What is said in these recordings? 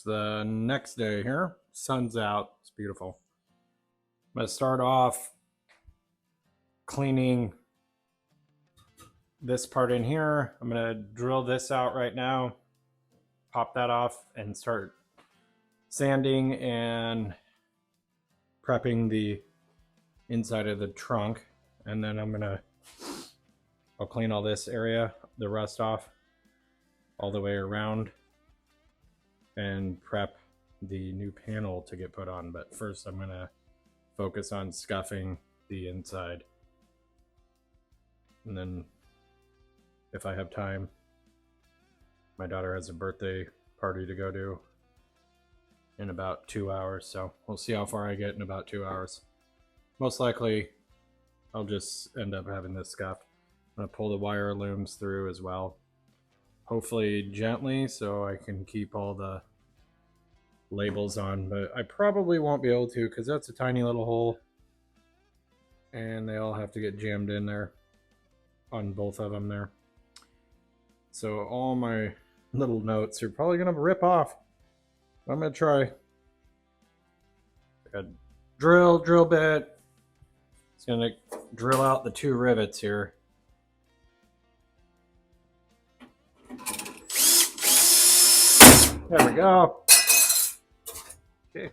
the next day here. Sun's out. It's beautiful. I'm going to start off cleaning this part in here. I'm going to drill this out right now, pop that off, and start sanding and prepping the inside of the trunk. And then I'll clean all this area, the rust off, all the way around, and prep the new panel to get put on. But first I'm gonna focus on scuffing the inside, and then if I have time, my daughter has a birthday party to go to in about 2 hours, so we'll see how far I get in about 2 hours. Most likely I'll just end up having this scuffed. I'm gonna pull the wire looms through as well, hopefully gently, so I can keep all the labels on, but I probably won't be able to because that's a tiny little hole and they all have to get jammed in there on both of them there. So all my little notes are probably gonna rip off. I'm gonna try. A drill bit. It's gonna drill out the 2 rivets here. There we go. Okay.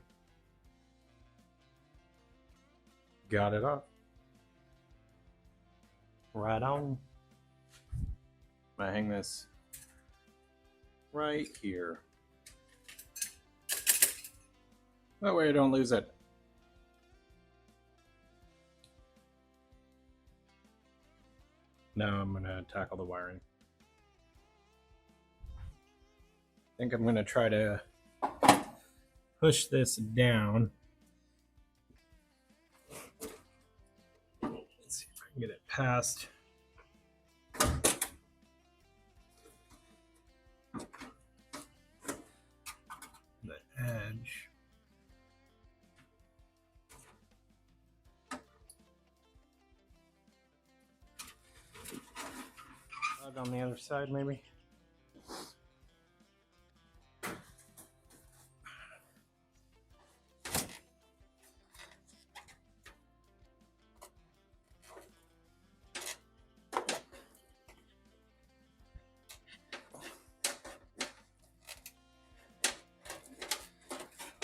Got it off. Right on. I'm gonna hang this right here. That way I don't lose it. Now I'm gonna tackle the wiring. I think I'm gonna try to push this down. Let's see if I can get it past. The edge. On the other side, maybe.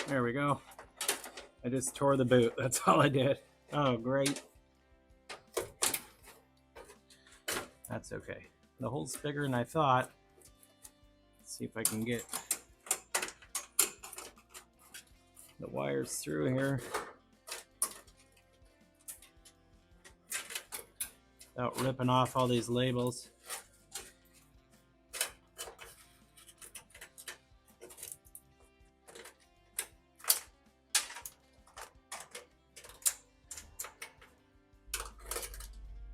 There we go. I just tore the boot. That's all I did. Oh, great. That's okay. The hole's bigger than I thought. Let's see if I can get the wires through here without ripping off all these labels.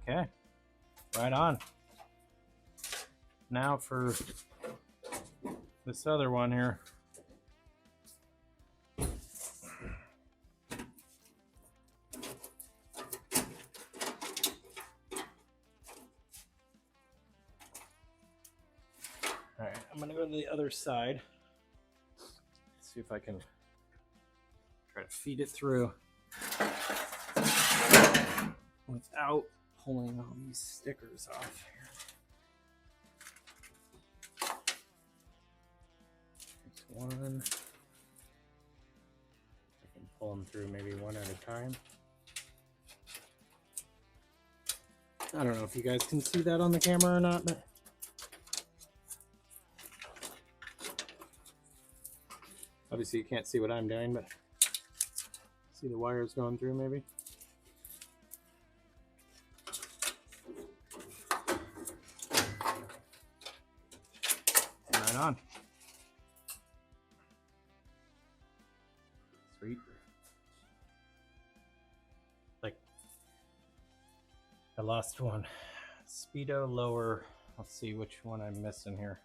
Okay, right on. Now for this other one here. All right, I'm gonna go to the other side. See if I can try to feed it through without pulling all these stickers off here. One. I can pull them through maybe one at a time. I don't know if you guys can see that on the camera or not, but obviously you can't see what I'm doing, but see the wires going through maybe. Right on. Sweet. Like, I lost one. Speedo lower. Let's see which one I'm missing here.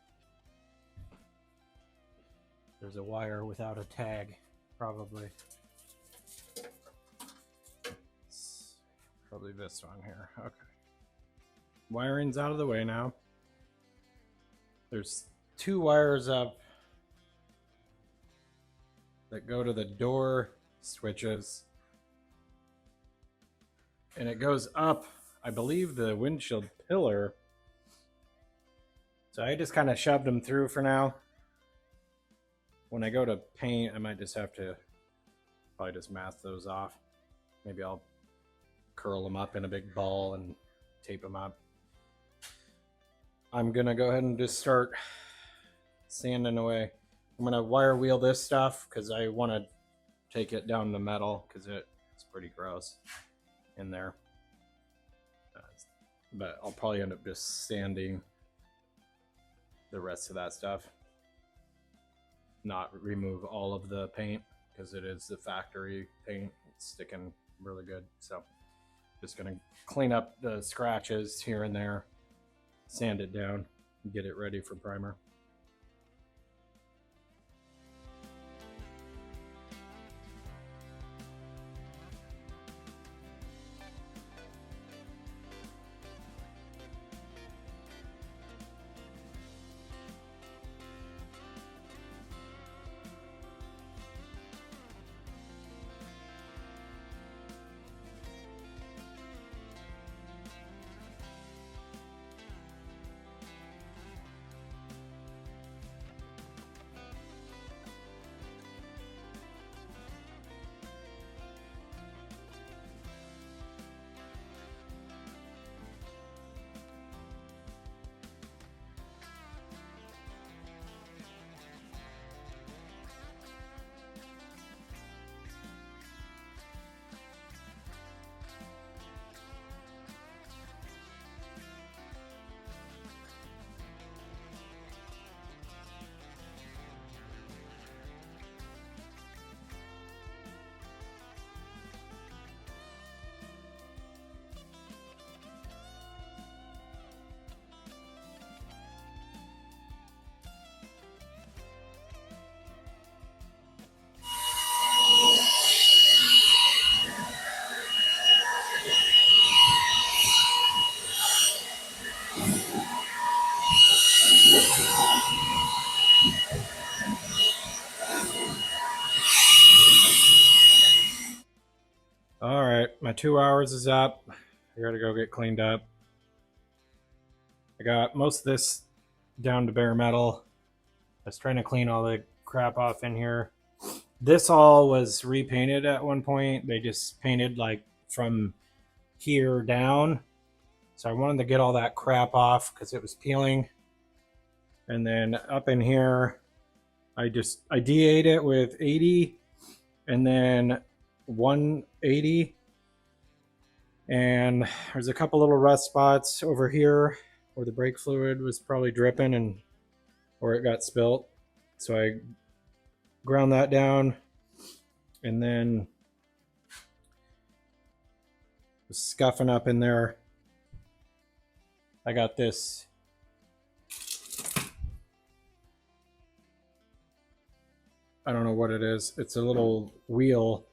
There's a wire without a tag, probably. It's probably this one here. Okay. Wiring's out of the way now. There's 2 wires up that go to the door switches. And it goes up, I believe, the windshield pillar. So I just kind of shoved them through for now. When I go to paint, I might just have to probably just mask those off. Maybe I'll curl them up in a big ball and tape them up. I'm gonna go ahead and just start sanding away. I'm gonna wire wheel this stuff because I want to take it down to metal because it's pretty gross in there. But I'll probably end up just sanding the rest of that stuff. Not remove all of the paint because it is the factory paint. It's sticking really good. So just gonna clean up the scratches here and there, sand it down, and get it ready for primer. All right, my 2 hours is up. I gotta go get cleaned up. I got most of this down to bare metal. I was trying to clean all the crap off in here. This all was repainted at one point. They just painted like from here down. So I wanted to get all that crap off because it was peeling. And then up in here, I de-ate it with 80 and then 180. And there's a couple little rust spots over here where the brake fluid was probably dripping and or it got spilt. So I ground that down and then was scuffing up in there. I got this I don't know what it is. It's a little wheel,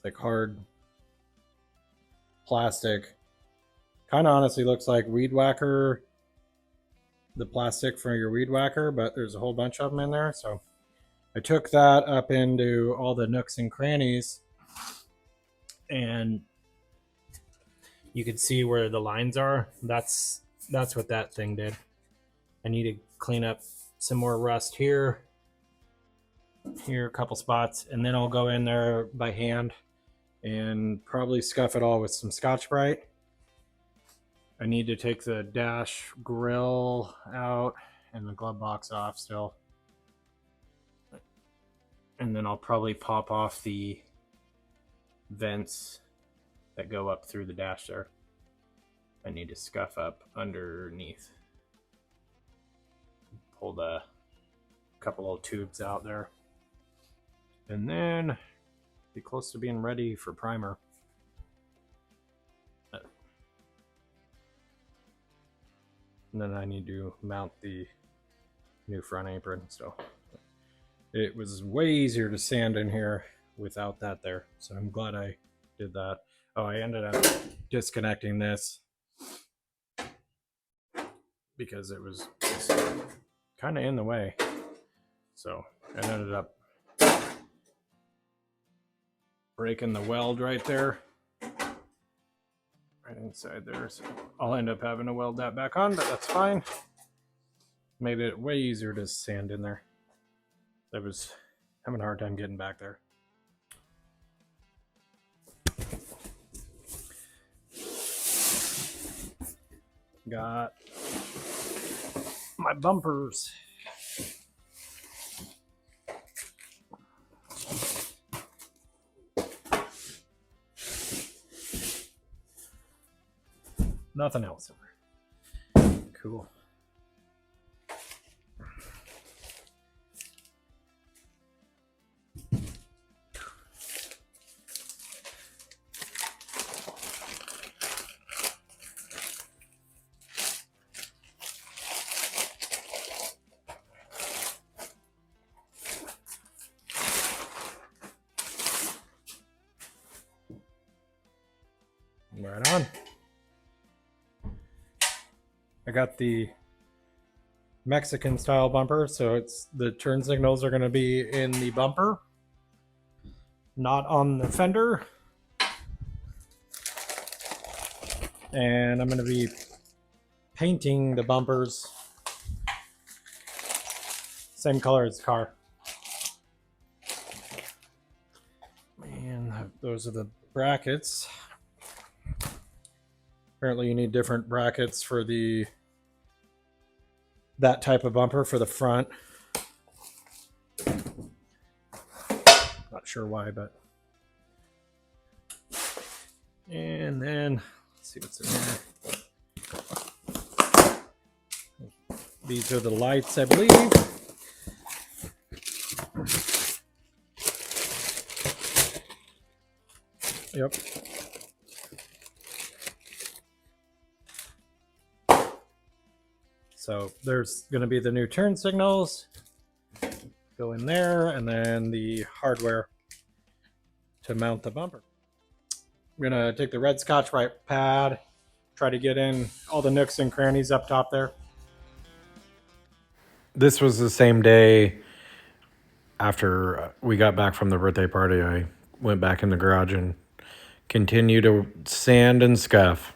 like hard plastic. Kind of honestly looks like weed whacker, the plastic for your weed whacker, but there's a whole bunch of them in there. So I took that up into all the nooks and crannies, and you can see where the lines are. That's what that thing did. I need to clean up some more rust here, a couple spots, and then I'll go in there by hand and probably scuff it all with some Scotch-Brite. I need to take the dash grill out and the glove box off still. And then I'll probably pop off the vents that go up through the dash there. I need to scuff up underneath. Pull the couple little tubes out there. And then be close to being ready for primer. And then I need to mount the new front apron. So it was way easier to sand in here without that there. So I'm glad I did that. Oh, I ended up disconnecting this because it was kind of in the way. So I ended up breaking the weld right there. Right inside there. So I'll end up having to weld that back on, but that's fine. Made it way easier to sand in there. I was having a hard time getting back there. Got my bumpers. Nothing else. Cool. Right on. I got the Mexican style bumper, so it's the turn signals are going to be in the bumper, not on the fender. And I'm going to be painting the bumpers same color as the car. And those are the brackets. Apparently you need different brackets for that type of bumper for the front. Not sure why, but. And then let's see what's in there. These are the lights, I believe. Yep. So there's going to be the new turn signals go in there, and then the hardware to mount the bumper. I'm going to take the red Scotch-Brite pad, try to get in all the nooks and crannies up top there. This was the same day after we got back from the birthday party. I went back in the garage and continued to sand and scuff.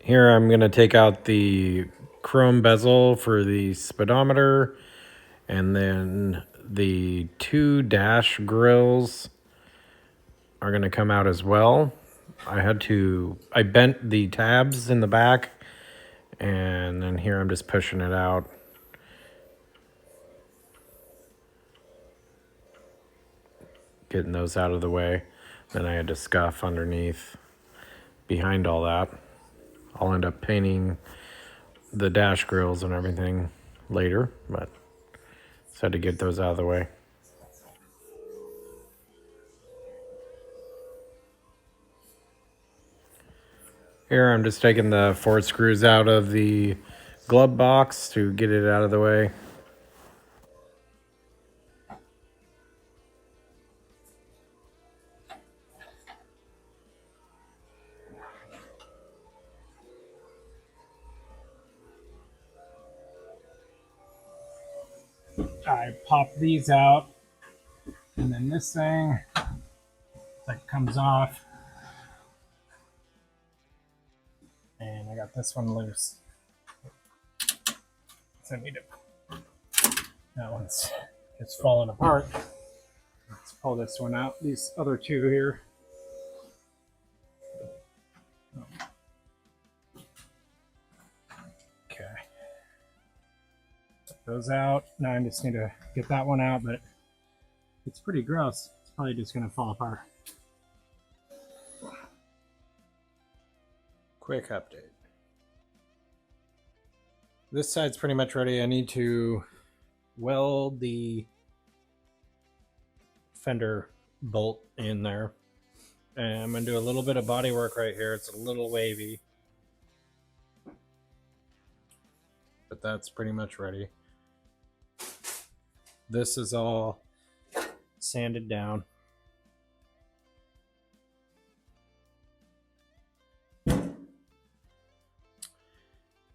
Here I'm going to take out the chrome bezel for the speedometer, and then the two dash grills are going to come out as well. I bent the tabs in the back, and then here I'm just pushing it out. Getting those out of the way. Then I had to scuff underneath behind all that. I'll end up painting the dash grills and everything later, but just had to get those out of the way. Here I'm just taking the 4 screws out of the glove box to get it out of the way. I pop these out, and then this thing that comes off, and I got this one loose. So I need to. That one's it's falling apart. Let's pull this one out. These other two here. Okay. Those out. Now I just need to get that one out, but it's pretty gross. It's probably just going to fall apart. Quick update. This side's pretty much ready. I need to weld the fender bolt in there. And I'm going to do a little bit of body work right here. It's a little wavy, but that's pretty much ready. this is all sanded down.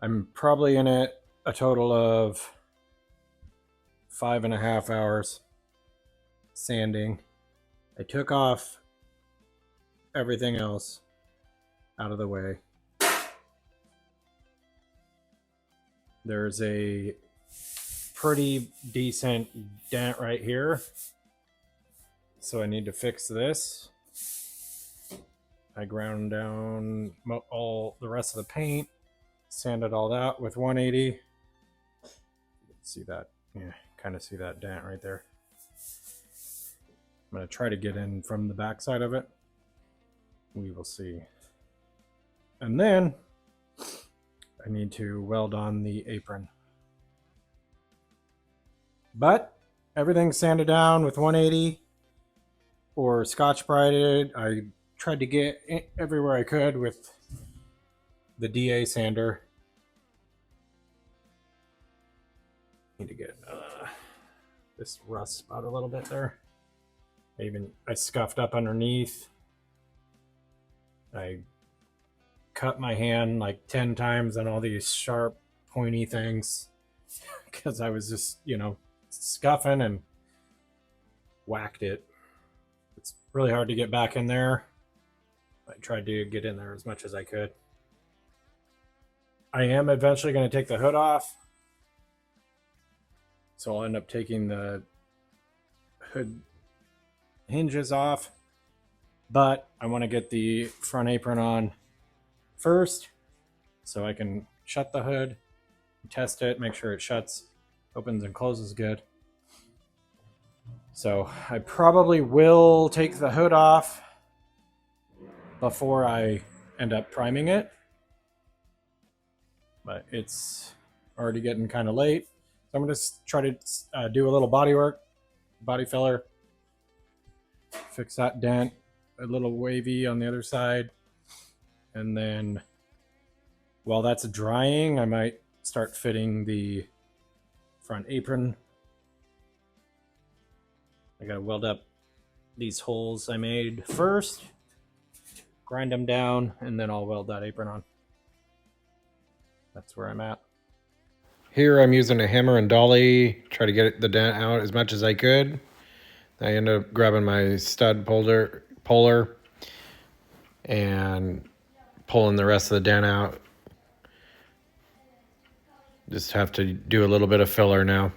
I'm probably in it a total of 5.5 hours sanding. I took off everything else out of the way. There's a pretty decent dent right here, so I need to fix this. I ground down all the rest of the paint, sanded all that with 180. See that? Yeah, kind of see that dent right there. I'm going to try to get in from the back side of it. We will see. And then I need to weld on the apron. But everything's sanded down with 180 or Scotch-Brite. I tried to get everywhere I could with the DA sander. Need to get this rust spot a little bit there. I scuffed up underneath. I cut my hand like 10 times on all these sharp, pointy things because I was just, scuffing and whacked it. It's really hard to get back in there. I tried to get in there as much as I could. I am eventually going to take the hood off. So I'll end up taking the hood hinges off. But I want to get the front apron on first so I can shut the hood, test it, make sure it shuts, opens and closes good. So I probably will take the hood off before I end up priming it. But it's already getting kind of late. So I'm going to try to do a little body work, body filler, fix that dent, a little wavy on the other side. And then while that's drying, I might start fitting the front apron. I gotta weld up these holes I made first, grind them down, and then I'll weld that apron on. That's where I'm at. Here I'm using a hammer and dolly, try to get the dent out as much as I could. I end up grabbing my stud puller and pulling the rest of the dent out. Just have to do a little bit of filler now.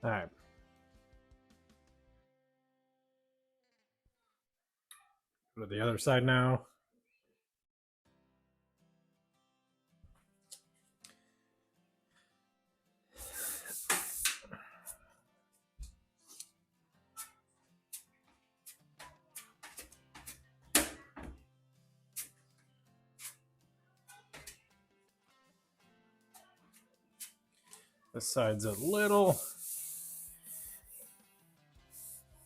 All right. Go to the other side now. This side's a little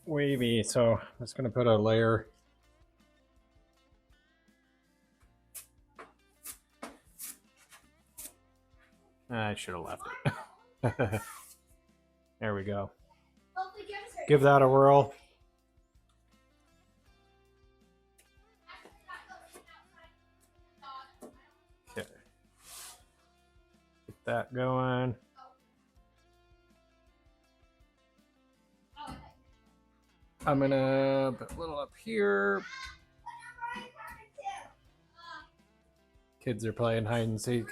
wavy, so I'm just going to put a layer. I should have left it. There we go. Give that a whirl. Okay. Get that going. I'm gonna put a little up here. Kids are playing hide and seek.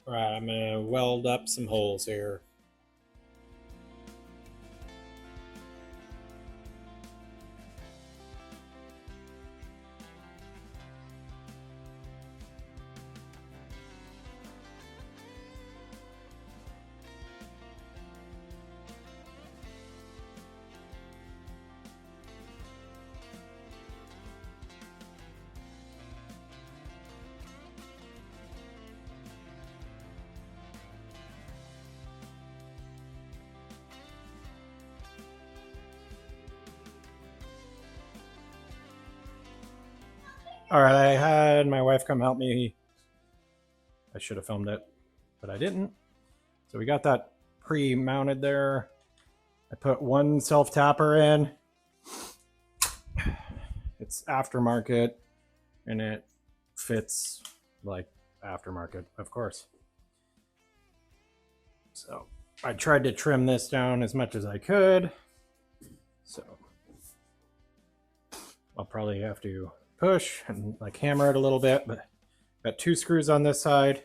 Right, I'm gonna weld up some holes here. All right, I had my wife come help me. I should have filmed it, but I didn't. So we got that pre-mounted there. I put one self-tapper in. It's aftermarket, and it fits like aftermarket, of course. So I tried to trim this down as much as I could. So I'll probably have to push and like hammer it a little bit, but got 2 screws on this side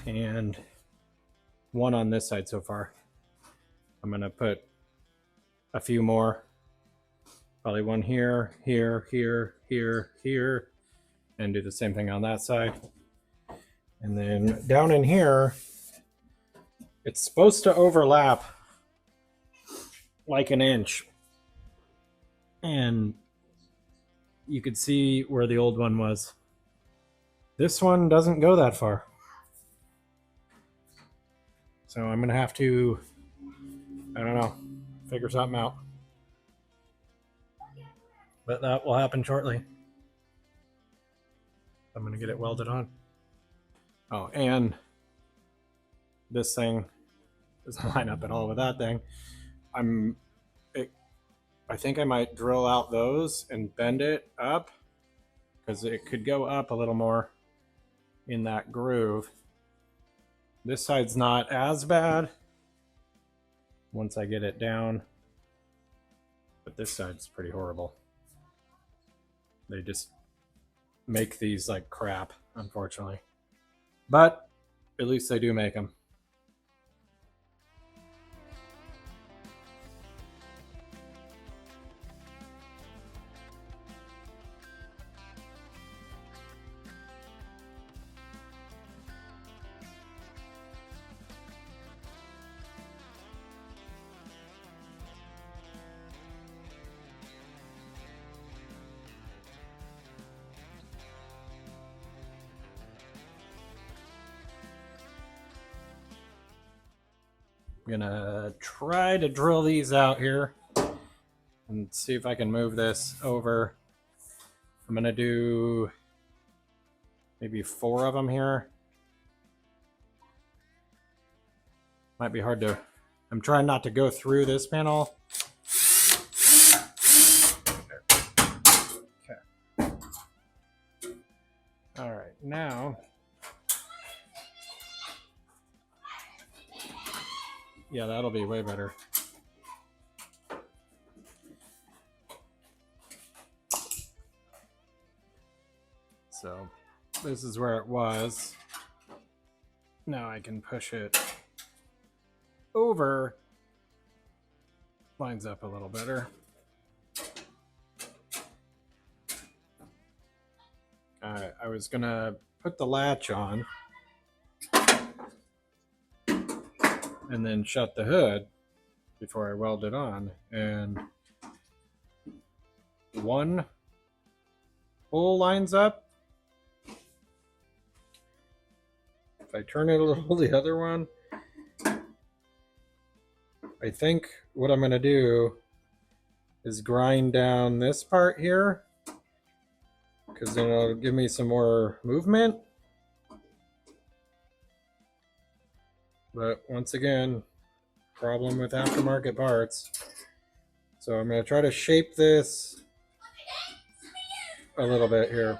and 1 on this side so far. I'm gonna put a few more, probably 1 here, here, here, here, here, and do the same thing on that side. And then down in here, it's supposed to overlap like an inch, and you could see where the old one was. This one doesn't go that far. So I'm gonna have to, I don't know, figure something out. But that will happen shortly. I'm gonna get it welded on. Oh, and this thing doesn't line up at all with that thing. I think I might drill out those and bend it up because it could go up a little more in that groove. This side's not as bad once I get it down, but this side's pretty horrible. They just make these like crap, unfortunately. But at least they do make them. I'm gonna try to drill these out here and see if I can move this over. I'm gonna do maybe 4 of them here. Might be hard to, I'm trying not to go through this panel. Okay. All right, now. Yeah, that'll be way better. So this is where it was. Now I can push it over. Lines up a little better. All right, I was gonna put the latch on and then shut the hood before I weld it on. And one hole lines up. If I turn it a little the other one, I think what I'm going to do is grind down this part here, because then it'll give me some more movement. But once again, problem with aftermarket parts. So I'm going to try to shape this a little bit here.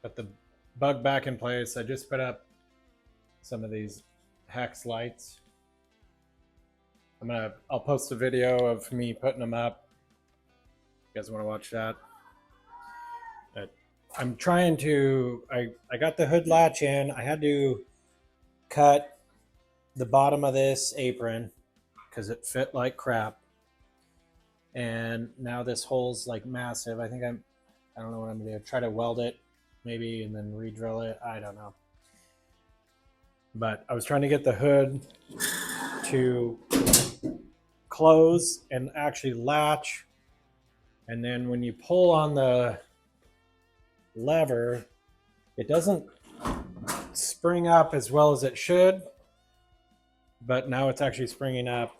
Got the bug back in place. I just put up some of these hex lights. I'll post a video of me putting them up. You guys want to watch that? But I'm trying to, I got the hood latch in. I had to cut the bottom of this apron because it fit like crap. And now this hole's like massive. I don't know what I'm gonna do. Try to weld it maybe and then re-drill it. I don't know. But I was trying to get the hood to close and actually latch. And then when you pull on the lever, it doesn't spring up as well as it should. But now it's actually springing up.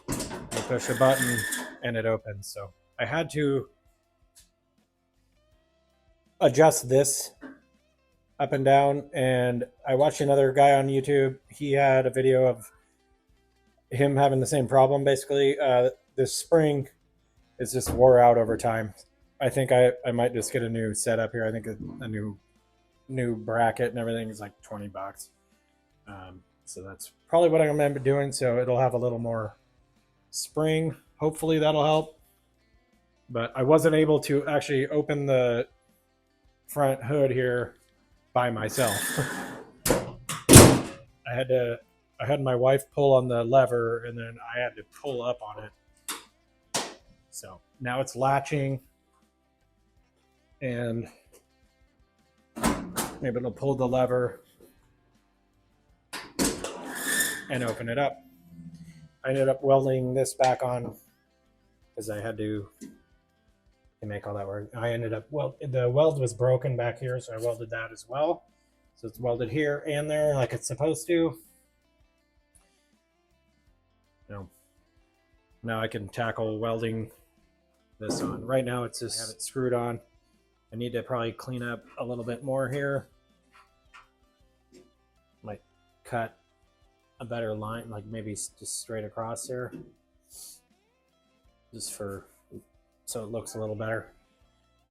You push a button and it opens. So I had to adjust this up and down, and I watched another guy on YouTube. He had a video of him having the same problem. Basically, this spring is just wore out over time. I think I might just get a new setup here. I think a new bracket and everything is like $20. So that's probably what I'm going to be doing. So it'll have a little more spring. Hopefully that'll help. But I wasn't able to actually open the front hood here by myself. I had my wife pull on the lever, and then I had to pull up on it. So now it's latching, and maybe it'll pull the lever and open it up. I ended up welding this back on because I had to make all that work. I ended up, the weld was broken back here, so I welded that as well. So it's welded here and there like it's supposed to. Now I can tackle welding this on. Right now it's just have it screwed on. I need to probably clean up a little bit more here. Might cut a better line, like maybe just straight across here. Just so it looks a little better.